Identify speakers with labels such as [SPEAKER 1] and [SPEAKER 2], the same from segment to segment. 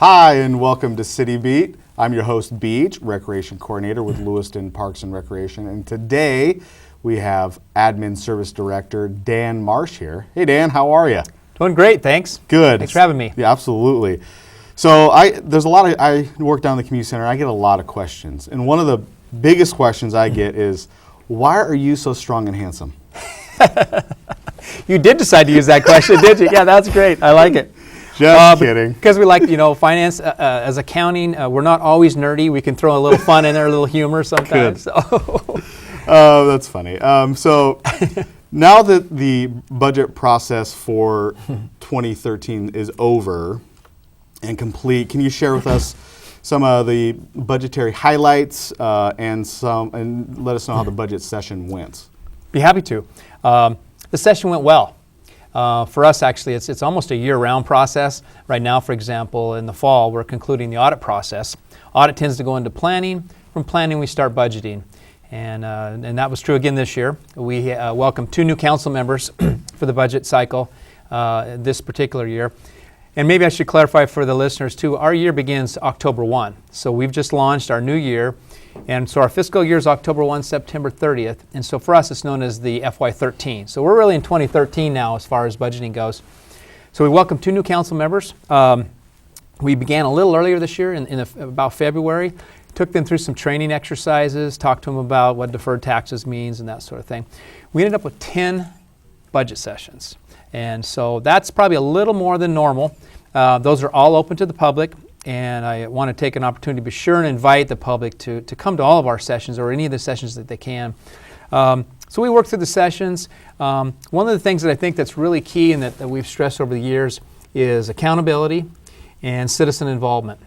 [SPEAKER 1] Hi, and welcome to City Beat. I'm your host, Beach, Recreation Coordinator with Lewiston Parks and Recreation. And today we have Admin Service Director Dan Marsh here. Hey, Dan, how are you?
[SPEAKER 2] Doing great, thanks.
[SPEAKER 1] Good.
[SPEAKER 2] Thanks for having me.
[SPEAKER 1] Yeah, absolutely. So I work down the community center. I get a lot of questions. And one of the biggest questions I get is, why are you so strong and handsome?
[SPEAKER 2] You did decide to use that question, did you? Yeah, that's great. I like it.
[SPEAKER 1] Just kidding.
[SPEAKER 2] Because we like, finance as accounting. We're not always nerdy. We can throw a little fun in there, a little humor sometimes.
[SPEAKER 1] Good. Oh, that's funny. So now that the budget process for 2013 is over and complete, can you share with us some of the budgetary highlights and let us know how the budget session went?
[SPEAKER 2] Be happy to. The session went well. For us, actually, it's almost a year-round process. Right now, for example, in the fall, we're concluding the audit process. Audit tends to go into planning. From planning, we start budgeting. And that was true again this year. We welcomed 2 new council members for the budget cycle this particular year. And maybe I should clarify for the listeners, too, our year begins October 1. So we've just launched our new year. And so our fiscal year is October 1, September 30th. And so for us, it's known as the FY13. So we're really in 2013 now as far as budgeting goes. So we welcomed 2 new council members. We began a little earlier this year in about February. Took them through some training exercises, talked to them about what deferred taxes means and that sort of thing. We ended up with 10 budget sessions. And so that's probably a little more than normal. Those are all open to the public. And I want to take an opportunity to be sure and invite the public to come to all of our sessions or any of the sessions that they can. So we work through the sessions. One of the things that I think that's really key and that we've stressed over the years is accountability and citizen involvement.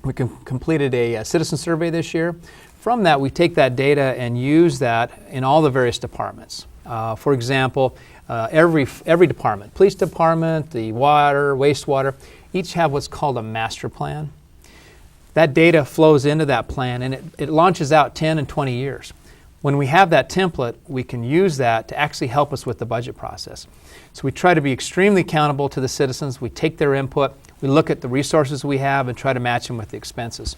[SPEAKER 2] We completed a citizen survey this year. From that, we take that data and use that in all the various departments. For example, every department, police department, the water, wastewater, each have what's called a master plan. That data flows into that plan and it launches out 10 and 20 years. When we have that template, we can use that to actually help us with the budget process. So we try to be extremely accountable to the citizens. We take their input, we look at the resources we have and try to match them with the expenses.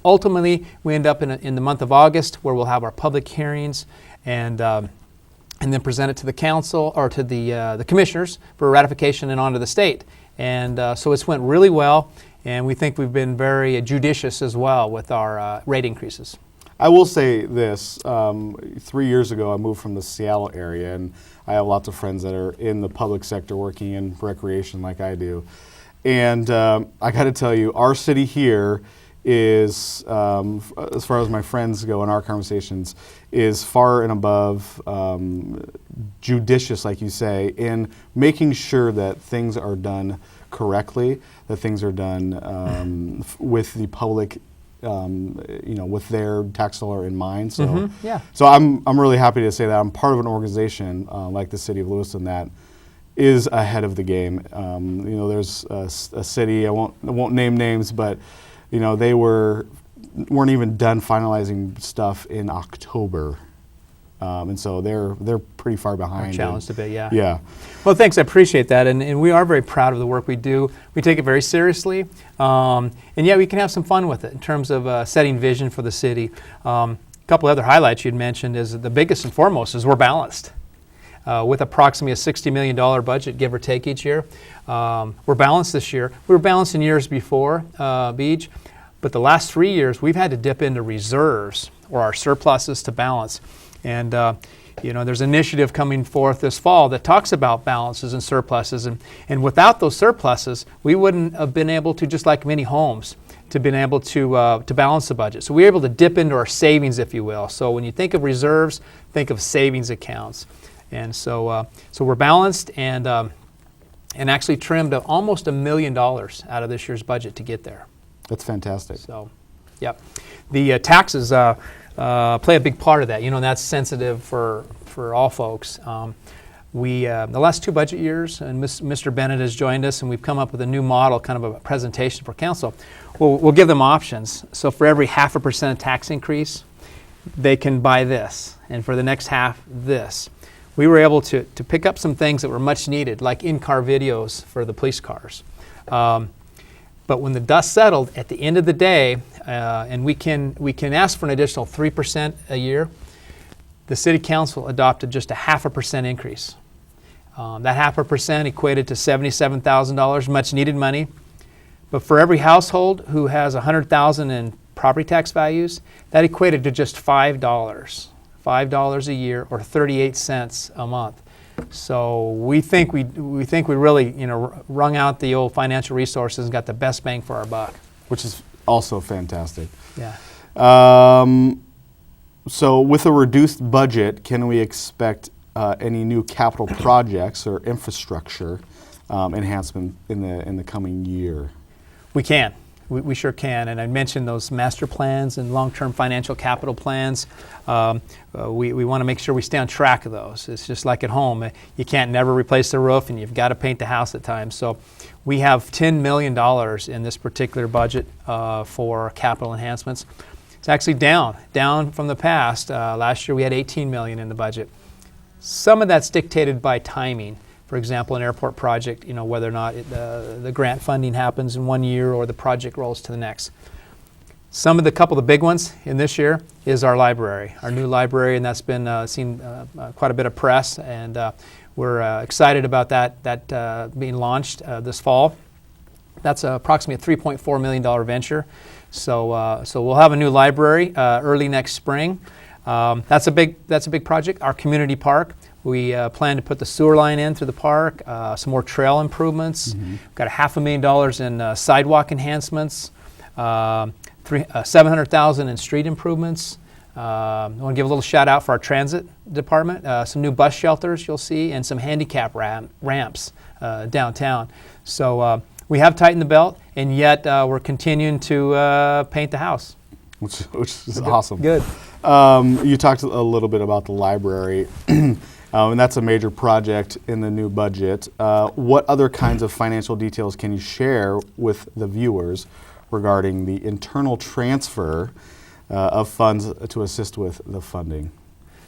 [SPEAKER 2] Ultimately, we end up in the month of August where we'll have our public hearings and then present it to the council or to the commissioners for ratification and on to the state. And so it's went really well, and we think we've been very judicious as well with our rate increases.
[SPEAKER 1] I will say this, 3 years ago I moved from the Seattle area, and I have lots of friends that are in the public sector working in recreation like I do. And I got to tell you, our city here is, as far as my friends go in our conversations, is far and above judicious, like you say, in making sure that things are done correctly, that things are done with the public, with their tax dollar in mind. So, So I'm really happy to say that I'm part of an organization like the City of Lewiston that is ahead of the game. There's a city, I won't name names, but they weren't even done finalizing stuff in October, and so they're pretty far behind.
[SPEAKER 2] Challenged a bit, yeah.
[SPEAKER 1] Yeah.
[SPEAKER 2] Well, thanks. I appreciate that, and we are very proud of the work we do. We take it very seriously, and yeah, we can have some fun with it in terms of setting vision for the city. A couple other highlights you'd mentioned is the biggest and foremost is we're balanced. With approximately a $60 million budget, give or take each year. We're balanced this year. We were balanced in years before, Beach, but the last 3 years we've had to dip into reserves or our surpluses to balance. And there's an initiative coming forth this fall that talks about balances and surpluses. And without those surpluses, we wouldn't have been able to, just like many homes, to been able to balance the budget. So we were able to dip into our savings, if you will. So when you think of reserves, think of savings accounts. And so we're balanced and actually trimmed almost $1 million out of this year's budget to get there.
[SPEAKER 1] That's fantastic.
[SPEAKER 2] So, yep. The taxes play a big part of that. That's sensitive for all folks. The last 2 budget years, and Mr. Bennett has joined us, and we've come up with a new model, kind of a presentation for council. We'll give them options. So for every 0.5% tax increase, they can buy this, and for the next half, this. We were able to pick up some things that were much needed, like in-car videos for the police cars. But But when the dust settled, at the end of the day, and we can ask for an additional 3% a year, the City Council adopted just a 0.5% increase. That 0.5% equated to $77,000, much needed money. But for every household who has $100,000 in property tax values, that equated to just $5 a year, or 38 cents a month. So we think we really, wrung out the old financial resources and got the best bang for our buck.
[SPEAKER 1] Which is also fantastic.
[SPEAKER 2] Yeah.
[SPEAKER 1] So with a reduced budget, can we expect any new capital projects or infrastructure enhancement in the coming year?
[SPEAKER 2] We can. We sure can. And I mentioned those master plans and long-term financial capital plans. We want to make sure we stay on track of those. It's just like at home. You can't never replace the roof, and you've got to paint the house at times. So we have $10 million in this particular budget for capital enhancements. It's actually down from the past. Last year we had $18 million in the budget. Some of that's dictated by timing. For example, an airport project, whether or not the grant funding happens in 1 year or the project rolls to the next. Couple of the big ones in this year is our library, our new library, and that's been seen quite a bit of press, and we're excited about that being launched this fall. That's approximately a $3.4 million venture. So we'll have a new library early next spring. That's a big project. Our community park. We plan to put the sewer line in through the park, some more trail improvements. We've got $500,000 in sidewalk enhancements, $700,000 in street improvements. I want to give a little shout out for our transit department. Some new bus shelters you'll see, and some handicap ramps downtown. So we have tightened the belt, and yet we're continuing to paint the house.
[SPEAKER 1] Which is awesome.
[SPEAKER 2] Good.
[SPEAKER 1] You talked a little bit about the library. And that's a major project in the new budget. What other kinds of financial details can you share with the viewers regarding the internal transfer of funds to assist with the funding?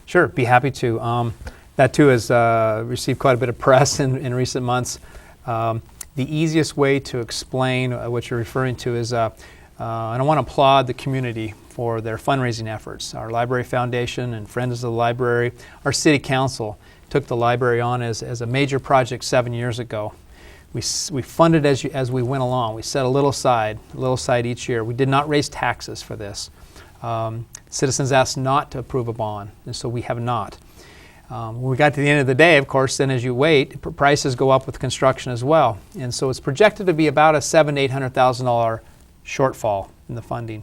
[SPEAKER 2] Sure, be happy to. That too has received quite a bit of press in recent months. The easiest way to explain what you're referring to is, and I want to applaud the community for their fundraising efforts. Our Library Foundation and Friends of the Library, our City Council took the library on as a major project 7 years ago. We funded as we went along. We set a little aside each year. We did not raise taxes for this. Citizens asked not to approve a bond, and so we have not. When we got to the end of the day, of course, then as you wait, prices go up with construction as well. And so it's projected to be about a $700,000 to $800,000 shortfall in the funding.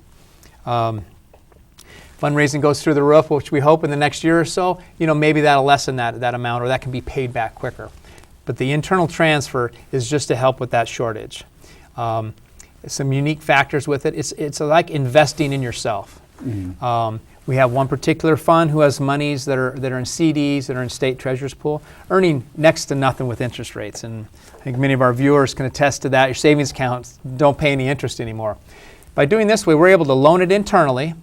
[SPEAKER 2] Fundraising goes through the roof, which we hope in the next year or so, maybe that'll lessen that amount, or that can be paid back quicker. But the internal transfer is just to help with that shortage. Some unique factors with it. It's like investing in yourself. Mm-hmm. We have one particular fund who has monies that are in CDs, that are in state treasurer's pool, earning next to nothing with interest rates. And I think many of our viewers can attest to that. Your savings accounts don't pay any interest anymore. By doing this way, we're able to loan it internally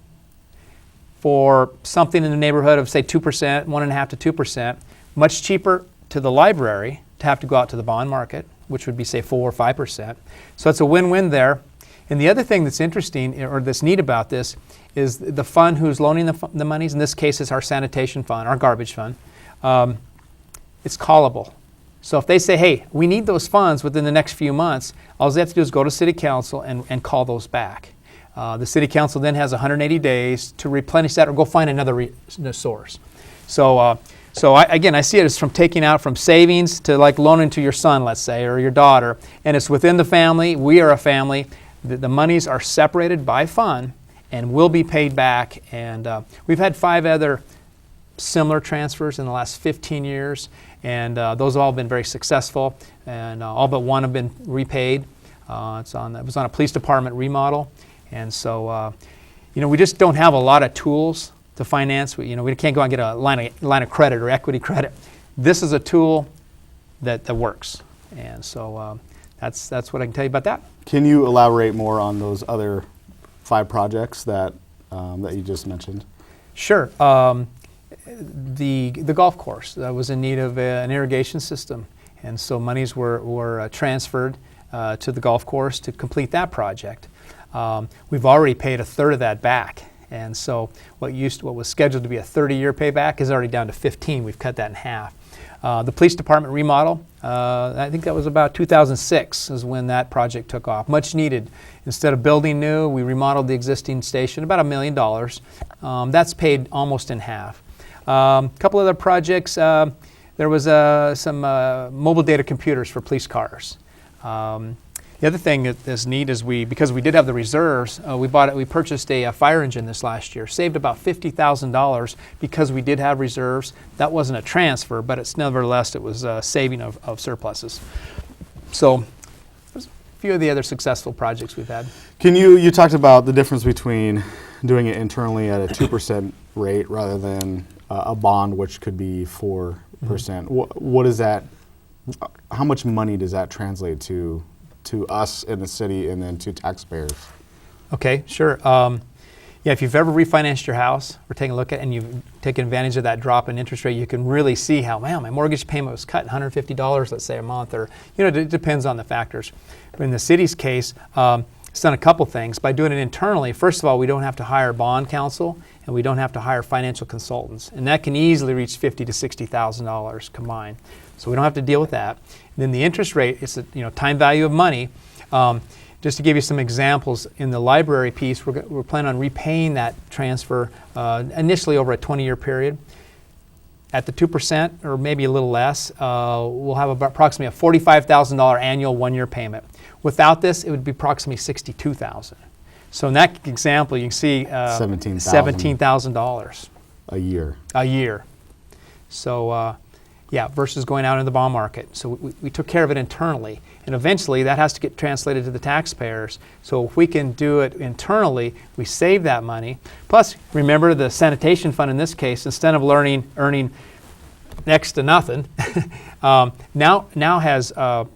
[SPEAKER 2] for something in the neighborhood of, say, 2%, 1.5% to 2%, much cheaper to the library to have to go out to the bond market, which would be, say, 4 or 5%. So it's a win-win there. And the other thing that's interesting, or that's neat about this, is the fund who's loaning the monies, in this case is our sanitation fund, our garbage fund, it's callable. So if they say, hey, we need those funds within the next few months, all they have to do is go to City Council and call those back. The City Council then has 180 days to replenish that or go find another source. So I see it as from taking out from savings to like loaning to your son, let's say, or your daughter, and it's within the family. We are a family. The monies are separated by fund and will be paid back. And we've had 5 other similar transfers in the last 15 years, and those have all been very successful, and all but one have been repaid. It was on a police department remodel, and so we just don't have a lot of tools to finance. We can't go and get a line of credit or equity credit. This is a tool that works, and so that's what I can tell you about that.
[SPEAKER 1] Can you elaborate more on those other 5 projects that you just mentioned?
[SPEAKER 2] Sure. The golf course that was in need of an irrigation system, and so monies were transferred to the golf course to complete that project. We've already paid a third of that back. And so what was scheduled to be a 30-year payback is already down to 15. We've cut that in half. The police department remodel, I think that was about 2006 is when that project took off. Much needed. Instead of building new, we remodeled the existing station, about $1 million. That's paid almost in half. A couple other projects, there was some mobile data computers for police cars. The other thing that is neat is because we did have the reserves, we purchased a fire engine this last year, saved about $50,000 because we did have reserves. That wasn't a transfer, but it's nevertheless, it was a saving of surpluses. So there's a few of the other successful projects we've had.
[SPEAKER 1] You talked about the difference between doing it internally at a 2% rate rather than a bond, which could be 4%. What is that? How much money does that translate to us in the city and then to taxpayers?
[SPEAKER 2] Okay, sure. Yeah, if you've ever refinanced your house, we're taking a look at it, and you've taken advantage of that drop in interest rate, you can really see how, man, my mortgage payment was cut $150, let's say, a month, or, it depends on the factors. But in the city's case, it's done a couple things. By doing it internally, first of all, we don't have to hire bond counsel, and we don't have to hire financial consultants. And that can easily reach $50,000 to $60,000 combined. So we don't have to deal with that. And then the interest rate, it's time value of money. Just to give you some examples, in the library piece, we're planning on repaying that transfer initially over a 20-year period. At the 2%, or maybe a little less, we'll have approximately a $45,000 annual one-year payment. Without this, it would be approximately $62,000. So in that example, you can see $17,000
[SPEAKER 1] a year.
[SPEAKER 2] A year. So versus going out in the bond market. So we took care of it internally. And eventually that has to get translated to the taxpayers. So if we can do it internally, we save that money. Plus, remember the sanitation fund in this case, instead of earning next to nothing, now has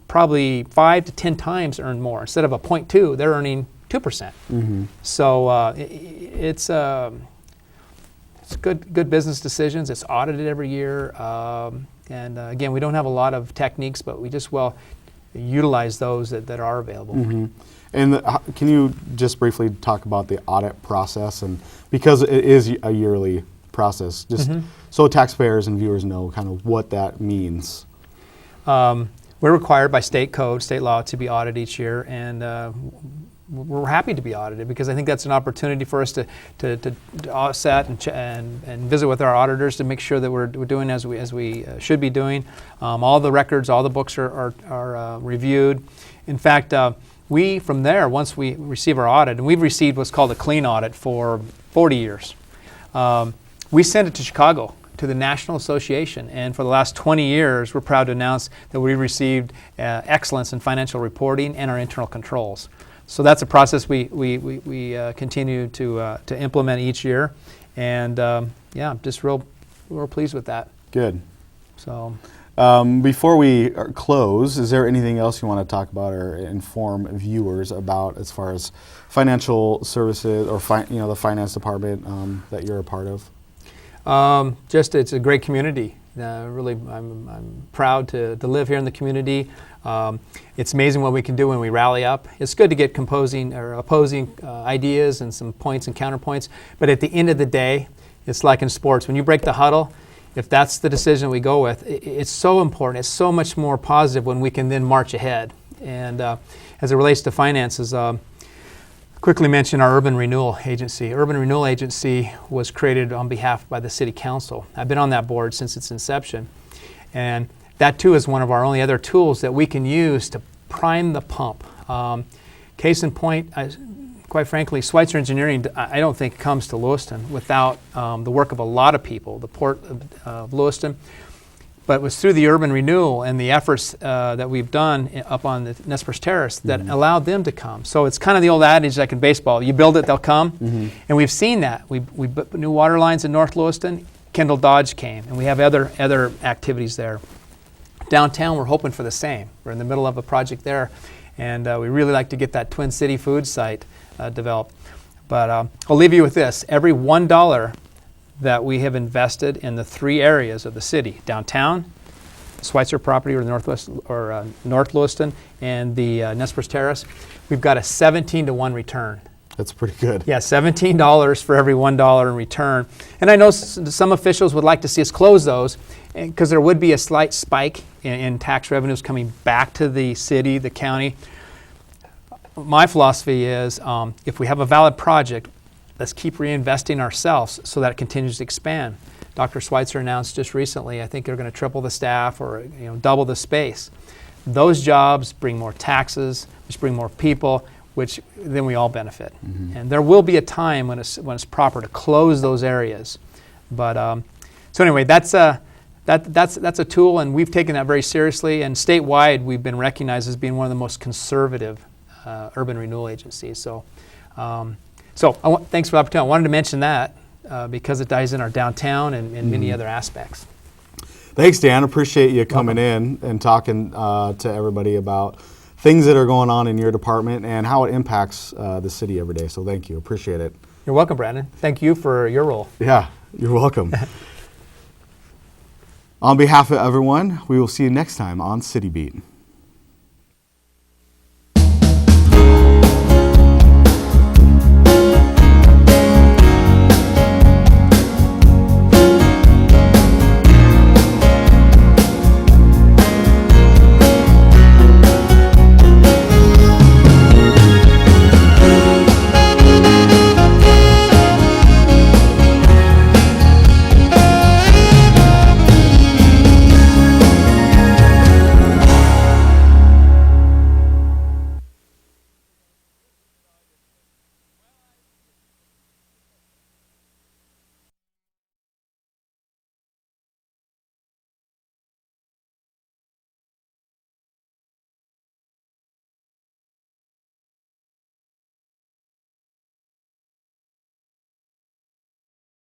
[SPEAKER 2] probably 5 to 10 times earned more. Instead of a 0.2, they're earning 2%. Mm-hmm. So it's good business decisions. It's audited every year. And again, we don't have a lot of techniques, but we just utilize those that are available.
[SPEAKER 1] Mm-hmm. And can you just briefly talk about the audit process? And because it is a yearly process, just so taxpayers and viewers know kind of what that means.
[SPEAKER 2] We're required by state code, state law, to be audited each year, and we're happy to be audited because I think that's an opportunity for us to sit and visit with our auditors to make sure that we're doing as we should be doing. All the records, all the books are reviewed. In fact, we from there, once we receive our audit, and we've received what's called a clean audit for 40 years, we send it to Chicago, to the National Association, and for the last 20 years, we're proud to announce that we received excellence in financial reporting and our internal controls. So that's a process we continue to implement each year, and just real pleased with that.
[SPEAKER 1] Good.
[SPEAKER 2] So
[SPEAKER 1] before we close, is there anything else you want to talk about or inform viewers about as far as financial services or the finance department that you're a part of?
[SPEAKER 2] It's a great community. Really, I'm proud to live here in the community. It's amazing what we can do when we rally up. It's good to get opposing ideas and some points and counterpoints, but at the end of the day, it's like in sports. When you break the huddle, if that's the decision we go with, it's so important. It's so much more positive when we can then march ahead. And as it relates to finances, quickly mention our Urban Renewal Agency. Urban Renewal Agency was created on behalf by the City Council. I've been on that board since its inception. And that too is one of our only other tools that we can use to prime the pump. Case in point, quite frankly, Schweitzer Engineering, I don't think comes to Lewiston without the work of a lot of people, the Port of Lewiston. But it was through the urban renewal and the efforts that we've done up on the Nez Perce Terrace that allowed them to come. So it's kind of the old adage like in baseball, you build it, they'll come. And we've seen that. We put new water lines in North Lewiston. Kendall Dodge came, and we have other activities there. Downtown, we're hoping for the same. We're in the middle of a project there, and we really like to get that Twin City food site developed. But I'll leave you with this. Every $1 that we have invested in the 3 areas of the city, downtown, Schweitzer property or the Northwest or North Lewiston and the Nez Perce Terrace, we've got a 17-to-1 return.
[SPEAKER 1] That's pretty good.
[SPEAKER 2] Yeah, $17 for every $1 in return. And I know some officials would like to see us close those because there would be a slight spike in tax revenues coming back to the city, the county. My philosophy is if we have a valid project, let's keep reinvesting ourselves so that it continues to expand. Dr. Schweitzer announced just recently, I think they're going to triple the staff or double the space. Those jobs bring more taxes, which bring more people, which then we all benefit. And there will be a time when it's proper to close those areas. But so anyway, that's a tool, and we've taken that very seriously. And statewide, we've been recognized as being one of the most conservative urban renewal agencies. So, thanks for the opportunity. I wanted to mention that because it ties in our downtown and many other aspects.
[SPEAKER 1] Thanks, Dan. Appreciate you coming in and talking to everybody about things that are going on in your department and how it impacts the city every day. So thank you. Appreciate it.
[SPEAKER 2] You're welcome, Brandon. Thank you for your role.
[SPEAKER 1] Yeah, you're welcome. On behalf of everyone, we will see you next time on City Beat.